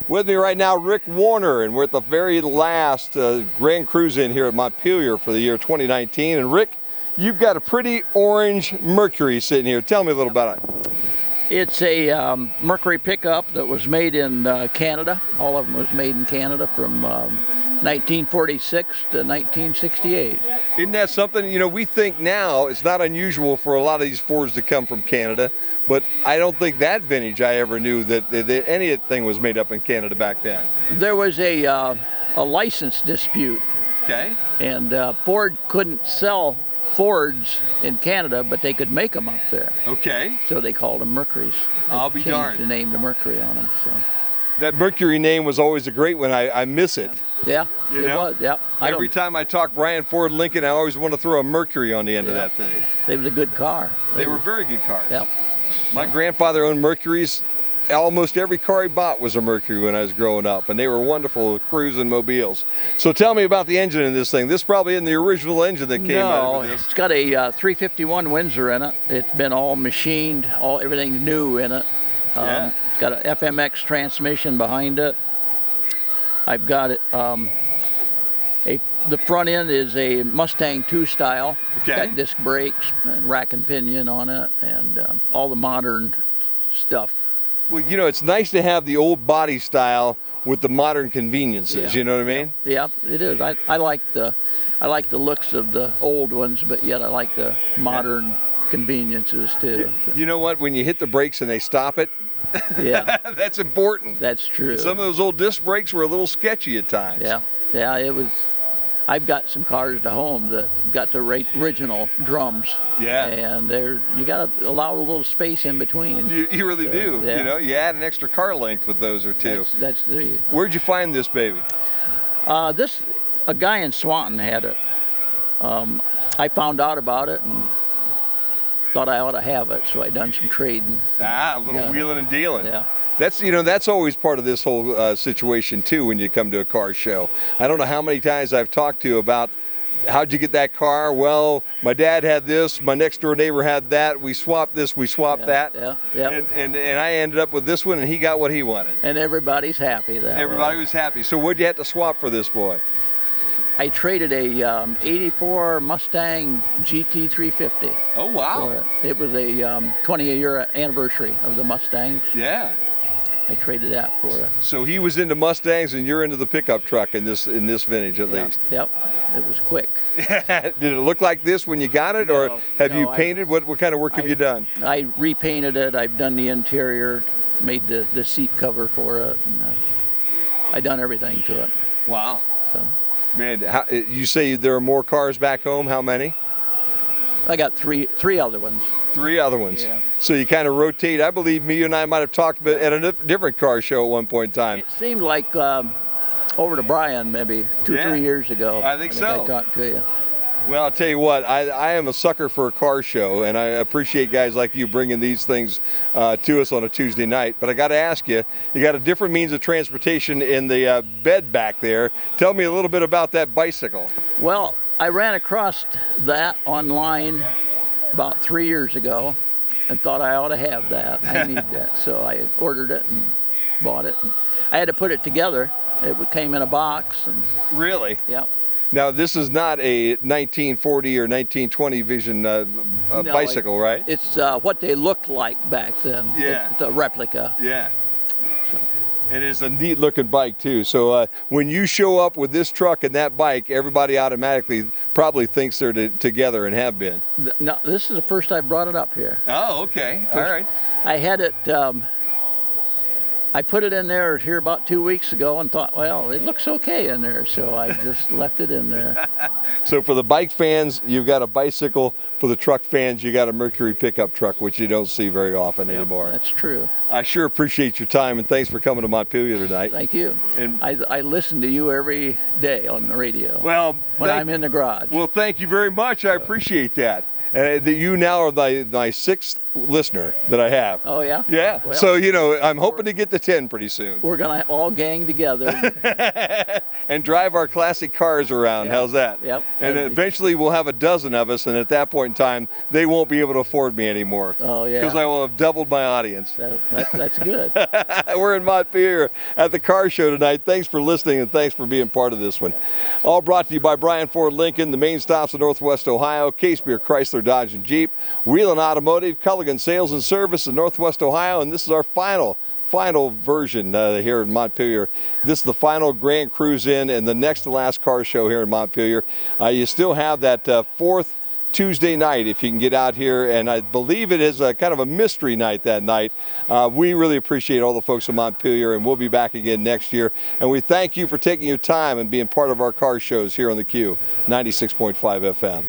With me right now, Rick Warner, and we're at the very last Grand Cruise-In here at Montpelier for the year 2019. And Rick, you've got a pretty orange Mercury sitting here. Tell me a little about it. It's a Mercury pickup that was made in Canada. All of them was made in Canada from 1946 to 1968. Isn't that something? You know, we think now it's not unusual for a lot of these Fords to come from Canada, but I don't think that vintage I ever knew that anything was made up in Canada back then. There was a license dispute. Okay. And Ford couldn't sell Fords in Canada, but they could make them up there. Okay. So they called them Mercuries. I'll be darned. They named the Mercury on them. So. That Mercury name was always a great one. I miss it. Yeah, you it know? was. Yep. Every time I talk Brian Ford Lincoln, I always want to throw a Mercury on the end of that thing. They was a good car. They were very good cars. Yep. My grandfather owned Mercuries. Almost every car he bought was a Mercury when I was growing up, and they were wonderful cruising mobiles. So tell me about the engine in this thing. This probably isn't the original engine that came out of this. It's got a 351 Windsor in it. It's been all machined, everything new in it. It's got an FMX transmission behind it. I've got it. The front end is a Mustang 2 style. Okay. Got disc brakes and rack and pinion on it, and all the modern stuff. Well, you know, it's nice to have the old body style with the modern conveniences. Yeah. You know what I mean? Yeah, it is. I like the looks of the old ones, but yet I like the modern conveniences too. You know what? When you hit the brakes and they stop it, yeah, that's important. That's true. Some of those old disc brakes were a little sketchy at times. Yeah, it was. I've got some cars at home that got the original drums. Yeah. And you got to allow a little space in between. You really do. Yeah. You know, you add an extra car length with those or two. That's the. Where'd you find this baby? A guy in Swanton had it. I found out about it and thought I ought to have it, so I done some trading. A little wheeling and dealing. Yeah. That's always part of this whole situation too when you come to a car show. I don't know how many times I've talked to you about how'd you get that car? Well, my dad had this, my next door neighbor had that, we swapped this, we swapped that. Yeah. And I ended up with this one and he got what he wanted. And everybody's happy that Everybody was happy. So what'd you have to swap for this boy? I traded a 84 Mustang GT 350. Oh, wow. For it. It was a 20-year anniversary of the Mustangs. Yeah. I traded that for it. So he was into Mustangs and you're into the pickup truck in this vintage at least. Yep. It was quick. Did it look like this when you got it, or have you painted? What kind of work have you done? I repainted it. I've done the interior, made the seat cover for it, and I done everything to it. Wow. So. Man, you say there are more cars back home. How many? I got three other ones. 3 other ones. Yeah. So you kind of rotate. I believe you and I might have talked at a different car show at one point in time. It seemed like over to Brian maybe 2-3 years ago. I think so. I talked to you. Well, I'll tell you what, I am a sucker for a car show, and I appreciate guys like you bringing these things to us on a Tuesday night. But I got to ask you, you got a different means of transportation in the bed back there. Tell me a little bit about that bicycle. Well, I ran across that online about 3 years ago and thought I ought to have that. I need that. So I ordered it and bought it. And I had to put it together. It came in a box. And really? Yeah. Now, this is not a 1940 or 1920 Vision bicycle, right? It's what they looked like back then. Yeah. It's a replica. Yeah. So. It is a neat looking bike too. So when you show up with this truck and that bike, everybody automatically probably thinks they're together and have been. No, this is the first I brought it up here. Oh, okay. All right. I had it, I put it in there here about 2 weeks ago and thought, well, it looks okay in there. So I just left it in there. So for the bike fans, you've got a bicycle. For the truck fans, you got a Mercury pickup truck, which you don't see very often anymore. That's true. I sure appreciate your time, and thanks for coming to Montpelier tonight. Thank you. And I listen to you every day on the radio. Well, when I'm in the garage. Well, thank you very much. I appreciate that. You now are my sixth listener that I have. Oh, yeah? Yeah. Well, So, you know, I'm hoping to get to 10 pretty soon. We're going to all gang together. And drive our classic cars around. Yep. How's that? Yep. And eventually we'll have a dozen of us, and at that point in time, they won't be able to afford me anymore. Oh, yeah. Because I will have doubled my audience. That's good. We're in Montpelier at the car show tonight. Thanks for listening, and thanks for being part of this one. All brought to you by Brian Ford Lincoln, the main stops of Northwest Ohio, Case Beer Chrysler Dodge and Jeep, Wheelan Automotive, Culligan Sales and Service in Northwest Ohio, and this is our final version here in Montpelier. This is the final Grand Cruise In and the next to last car show here in Montpelier. You still have that fourth Tuesday night if you can get out here, and I believe it is a kind of a mystery night that night. We really appreciate all the folks in Montpelier, and we'll be back again next year. And we thank you for taking your time and being part of our car shows here on the Q96.5 FM.